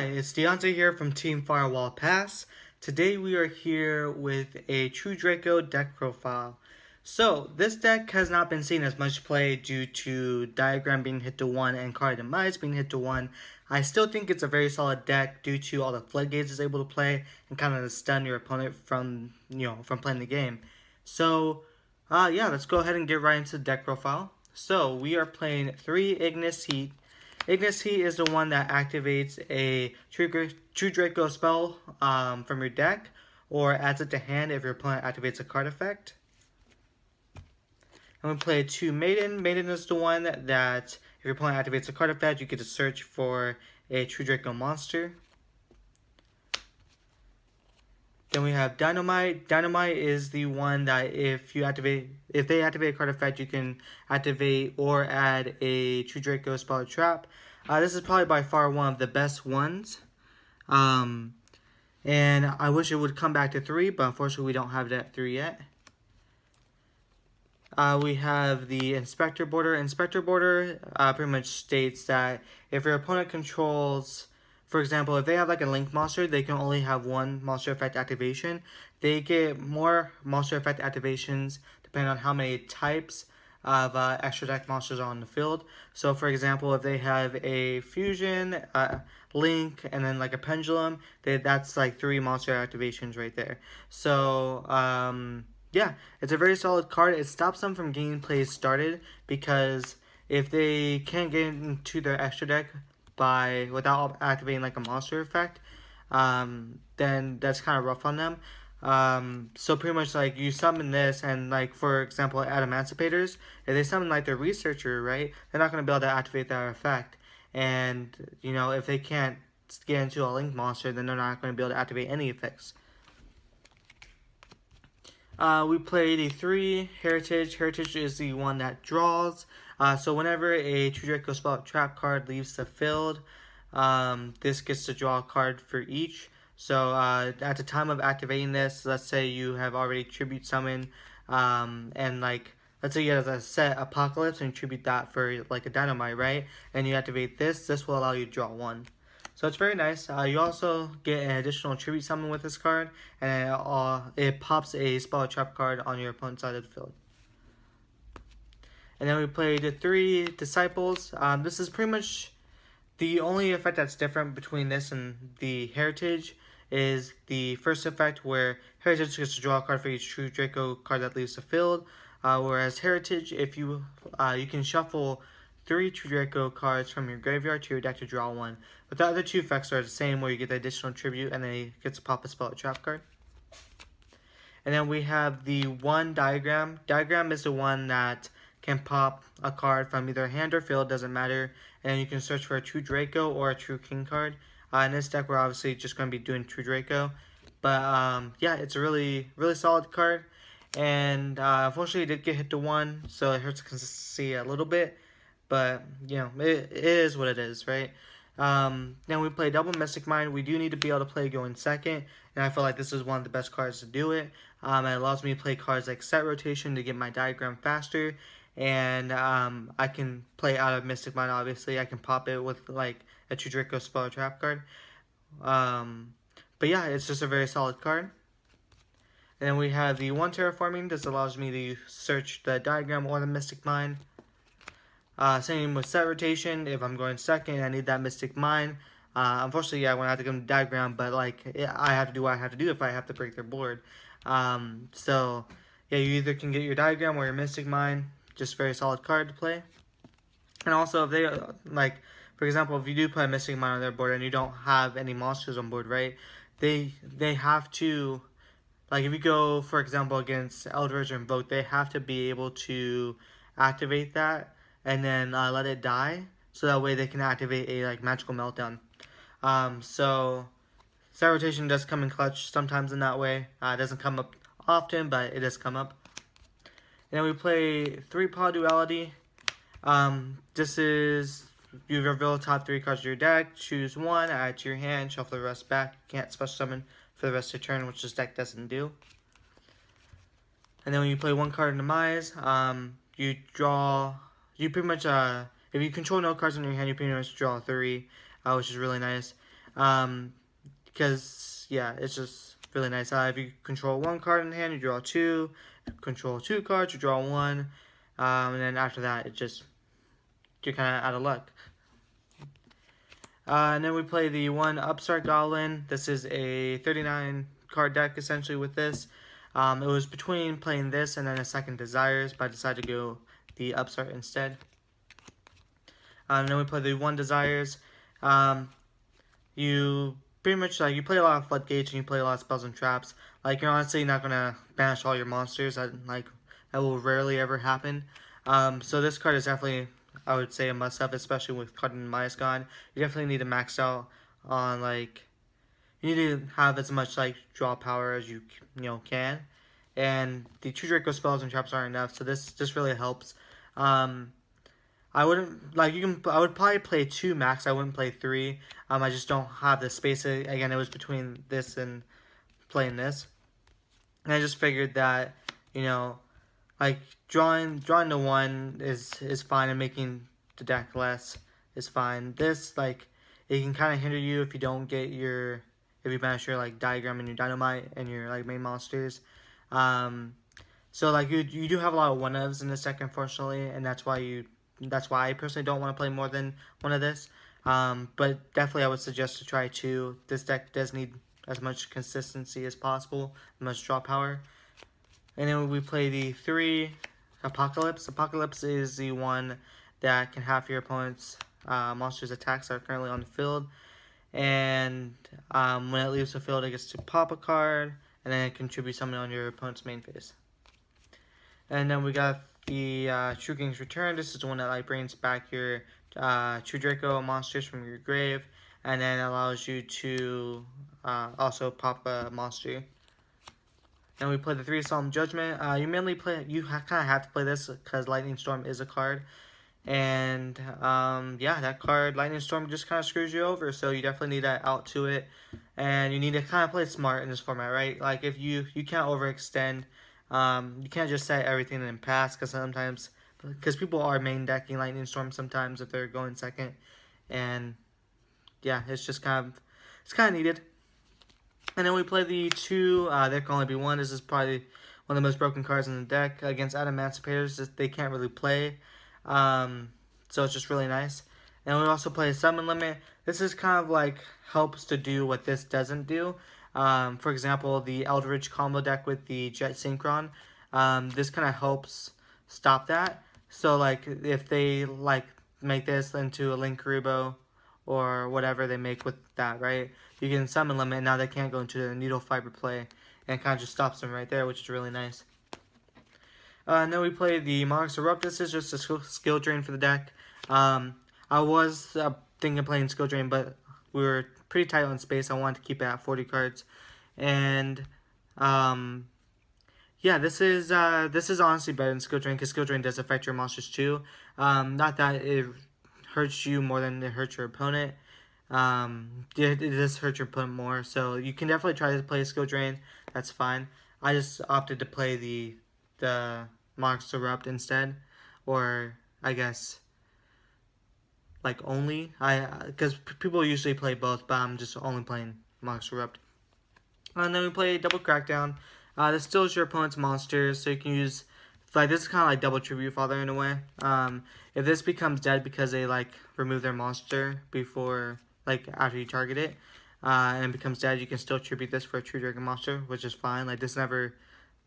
Hi, it's Deontay here from Team Firewall Pass. Today we are here with a True Draco deck profile. So, this deck has not been seen as much play due to Diagram being hit to 1 and Card Demise being hit to 1. I still think it's a very solid deck due to all the floodgates it's able to play and kind of stun your opponent from playing the game. So, yeah, let's go ahead and get right into the deck profile. So, we are playing 3 Ignis Heat. Ignis Heat is the one that activates a True Draco spell from your deck, or adds it to hand if your opponent activates a card effect. And we play 2 Maiden. Maiden is the one that if your opponent activates a card effect, you get to search for a True Draco monster. Then we have Dynamite. Dynamite is the one that if they activate a card effect, you can activate or add a True Draco spell or trap. This is probably by far one of the best ones. And I wish it would come back to 3, but unfortunately we don't have it at 3 yet. We have the Inspector Border. Inspector Border pretty much states that if your opponent controls, for example, if they have like a Link monster, they can only have 1 monster effect activation. They get more monster effect activations depending on how many types of extra deck monsters are on the field. So for example, if they have a Fusion, Link, and then like a Pendulum, that's like 3 monster activations right there. So yeah, it's a very solid card. It stops them from getting plays started because if they can't get into their extra deck without activating like a monster effect, then that's kind of rough on them. So pretty much like you summon this, and like for example at Emancipators, if they summon like their Researcher, right, they're not going to be able to activate that effect. And if they can't get into a Link monster, then they're not going to be able to activate any effects. We played a 3 Heritage. Heritage is the one that draws. So whenever a True Draco spell trap card leaves the field, this gets to draw a card for each. So at the time of activating this, let's say you have already Tribute Summon, and like let's say you have a set Apocalypse and you tribute that for like a Dynamite, right? And you activate this will allow you to draw 1. So it's very nice. You also get an additional Tribute Summon with this card, and it pops a Spell or Trap card on your opponent's side of the field. And then we played the 3 Disciples. This is pretty much the only effect that's different between this and the Heritage is the first effect, where Heritage gets to draw a card for each True Draco card that leaves the field. Whereas Heritage, if you can shuffle 3 True Draco cards from your graveyard to your deck to draw 1. But the other 2 effects are the same, where you get the additional tribute and then it gets to pop a spell or trap card. And then we have the 1 Diagram. Diagram is the one that can pop a card from either hand or field, doesn't matter. And you can search for a True Draco or a True King card. In this deck, we're obviously just going to be doing True Draco. But yeah, it's a really solid card. And unfortunately, it did get hit to 1, so it hurts consistency a little bit. But, it is what it is, right? Then we play Double Mystic Mind. We do need to be able to play going second, and I feel like this is one of the best cards to do it. It allows me to play cards like Set Rotation to get my Diagram faster, and I can play out of Mystic Mind, obviously. I can pop it with like a True Draco spell or trap card. But yeah, it's just a very solid card. And then we have the 1 Terraforming. This allows me to search the Diagram or the Mystic Mind. Same with Set Rotation. If I'm going second, I need that Mystic Mind. Unfortunately, yeah, I'm going to have to go to Diagram, but like I have to do what I have to do if I have to break their board. So yeah, you either can get your Diagram or your Mystic Mind. Just very solid card to play. And also, if they like, for example, if you do play a Mystic Mind on their board and you don't have any monsters on board, right? They have to, like, if you go, for example, against Eldritch or Invoke, they have to be able to activate that and then let it die, so that way they can activate a like Magical Meltdown. So Set Rotation does come in clutch sometimes in that way. It doesn't come up often, but it does come up. And then we play 3 Paw Duality. This is, you reveal the top 3 cards of your deck, choose 1, add it to your hand, shuffle the rest back. You can't special summon for the rest of the turn, which this deck doesn't do. And then when you play 1 card in Demise, you pretty much, if you control no cards in your hand, you pretty much draw 3, which is really nice. Because yeah, it's just really nice. If you control one card in hand, you draw two. Control two cards, you draw one. And then after that, you're kind of out of luck. And then we play the one Upstart Goblin. This is a 39 card deck essentially with this. It was between playing this and then a second Desires, but I decided to go the Upstart instead. And then we play the one Desires. You pretty much you play a lot of floodgates and you play a lot of spells and traps. Like, you're honestly not gonna banish all your monsters. That will rarely ever happen. So this card is definitely, I would say, a must-have, especially with Card and Midas gone. You definitely need to max out on you need to have as much draw power as you can. And the two Draco spells and traps aren't enough, so this really helps. I wouldn't I would probably play 2 max. I wouldn't play 3. I just don't have the space. Again, it was between this and playing this, and I just figured that drawing to 1 is fine, and making the deck less is fine. This it can kind of hinder you if you don't get if you banish your diagram and your dynamite and your main monsters. So you do have a lot of 1-ofs in this deck, unfortunately, and that's why I personally don't want to play more than one of this. But definitely I would suggest to try 2. This deck does need as much consistency as possible, as much draw power. And then we play the 3 Apocalypse. Apocalypse is the one that can half your opponent's monsters' attacks that are currently on the field. And when it leaves the field, it gets to pop a card, and then it contributes something on your opponent's main phase. And then we got the True King's Return. This is the one that brings back your True Draco monsters from your grave, and then allows you to also pop a monster. And we play the 3 Solemn Judgment. You kind of have to play this because Lightning Storm is a card. And yeah, that card, Lightning Storm, just kind of screws you over. So you definitely need that out to it. And you need to kind of play smart in this format, right? If you can't overextend. You can't just set everything and pass, because people are main decking Lightning Storm sometimes if they're going second. And yeah, it's kind of needed. And then we play the 2, there can only be 1. This is probably one of the most broken cards in the deck. Against Adamantimators, they can't really play. So it's just really nice. And we also play Summon Limit. This is kind of helps to do what this doesn't do. For example, the Eldritch combo deck with the Jet Synchron. This kind of helps stop that. So if they make this into a Linkuriboh or whatever they make with that, right? You can Summon Limit, and now they can't go into the Needle Fiber play, and it kind of just stops them right there, which is really nice. And then we play the Monarch's Erupt. This is just a skill drain for the deck. I was thinking of playing skill drain, but we were pretty tight on space. I wanted to keep it at 40 cards, and yeah, this is honestly better than skill drain, because skill drain does affect your monsters too. Not that it hurts you more than it hurts your opponent. It does hurt your opponent more, so you can definitely try to play skill drain. That's fine. I just opted to play the Monarch's Erupt instead, or I guess only because people usually play both, but I'm just only playing Monarch's Erupt. And then we play Double Crackdown. This steals your opponent's monsters, so you can use this is kind of like double Tribute Father in a way. If this becomes dead because they remove their monster before after you target it, and it becomes dead, you can still tribute this for a True Dragon monster, which is fine. This never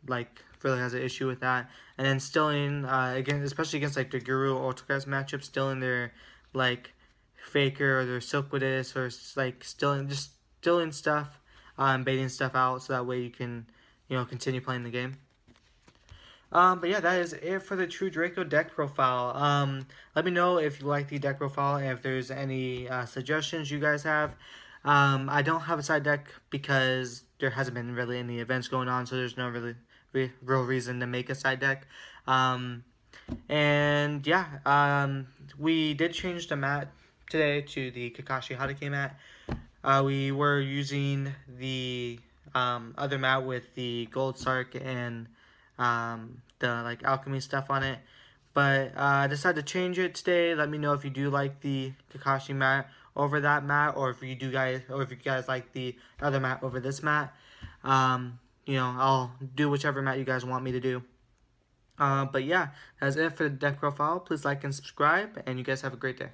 really has an issue with that. And then stealing again, especially against the Guru or Ultracast matchup, stealing their Faker or their Silkwidus, or stealing stuff, baiting stuff out, so that way you can continue playing the game. But yeah, that is it for the True Draco deck profile. Let me know if you like the deck profile and if there's any suggestions you guys have. I don't have a side deck because there hasn't been really any events going on, so there's no really real reason to make a side deck. And yeah, we did change the mat today to the Kakashi Hatake mat. We were using the other mat with the Gold Sark and the alchemy stuff on it, But I decided to change it today. Let me know if you do like the Kakashi mat over that mat, or if you guys like the other mat over this mat. You know, I'll do whichever mat you guys want me to do. But yeah, that's it for the deck profile. Please like and subscribe, and you guys have a great day.